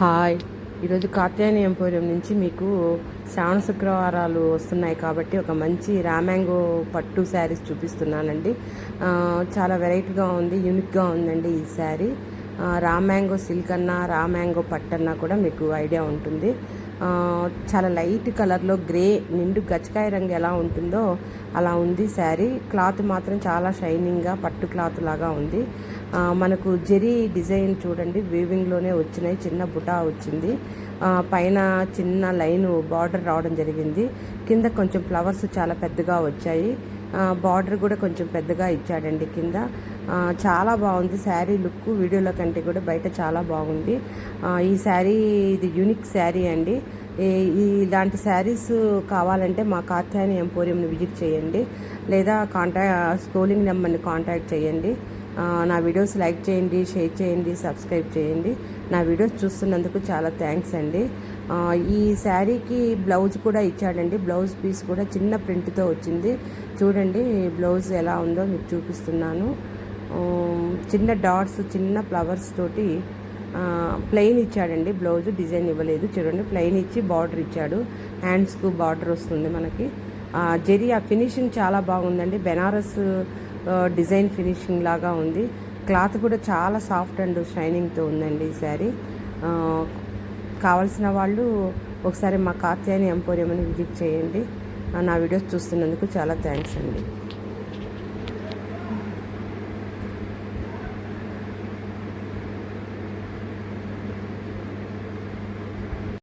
Hi, ఈరోజు Katyayani emporium నుంచి మీకు శ్రావణ శుక్రవారాలు వస్తున్నాయి కాబట్టి ఒక మంచి రామ్యాంగో పట్టు శారీస్ చూపిస్తున్నానండి. చాలా వెరైటీగా ఉంది, యూనిక్గా ఉందండి ఈ శారీ. రామ్యాంగో సిల్క్ అన్నా రామ్యాంగో పట్టు అన్నా కూడా మీకు ఐడియా ఉంటుంది. చాలా లైట్ కలర్లో గ్రే నిండు గచ్చకాయ రంగు ఎలా ఉంటుందో అలా ఉంది శారీ. క్లాత్ మాత్రం చాలా షైనింగ్గా పట్టు క్లాత్ లాగా ఉంది. మనకు జెరీ డిజైన్ చూడండి, వీవింగ్లోనే వచ్చినాయి, చిన్న బుటా వచ్చింది, పైన చిన్న లైన్ బార్డర్ రావడం జరిగింది, కింద కొంచెం ఫ్లవర్స్ చాలా పెద్దగా వచ్చాయి, బార్డర్ కూడా కొంచెం పెద్దగా ఇచ్చాడండి కింద. చాలా బాగుంది శారీ లుక్, వీడియోలో కంటే కూడా బయట చాలా బాగుంది. ఈ శారీ ఇది యూనిక్ శారీ అండి. ఇలాంటి శారీస్ కావాలంటే మా కాత్యాయని ఎంపోరియంని విజిట్ చేయండి, లేదా స్క్రోలింగ్ నెంబర్ని కాంటాక్ట్ చేయండి. నా వీడియోస్ లైక్ చేయండి, షేర్ చేయండి, సబ్స్క్రైబ్ చేయండి. నా వీడియోస్ చూస్తున్నందుకు చాలా థ్యాంక్స్ అండి. ఈ శారీకి బ్లౌజ్ కూడా ఇచ్చాడండి. బ్లౌజ్ పీస్ కూడా చిన్న ప్రింట్తో వచ్చింది. చూడండి బ్లౌజ్ ఎలా ఉందో మీకు చూపిస్తున్నాను. చిన్న డాట్స్, చిన్న ఫ్లవర్స్ తోటి ప్లెయిన్ ఇచ్చాడండి. బ్లౌజ్ డిజైన్ ఇవ్వలేదు. చూడండి ప్లెయిన్ ఇచ్చి బార్డర్ ఇచ్చాడు. హ్యాండ్స్కు బార్డర్ వస్తుంది మనకి. జెరీ ఆ ఫినిషింగ్ చాలా బాగుందండి. బెనారస్ డిజైన్ ఫినిషింగ్ లాగా ఉంది. క్లాత్ కూడా చాలా సాఫ్ట్ అండ్ షైనింగ్తో ఉందండి ఈ శారీ. కావాల్సిన వాళ్ళు ఒకసారి మా కాత్యాయని ఎంపోరియం అని విజిట్ చేయండి. నా వీడియోస్ చూస్తున్నందుకు చాలా థ్యాంక్స్ అండి.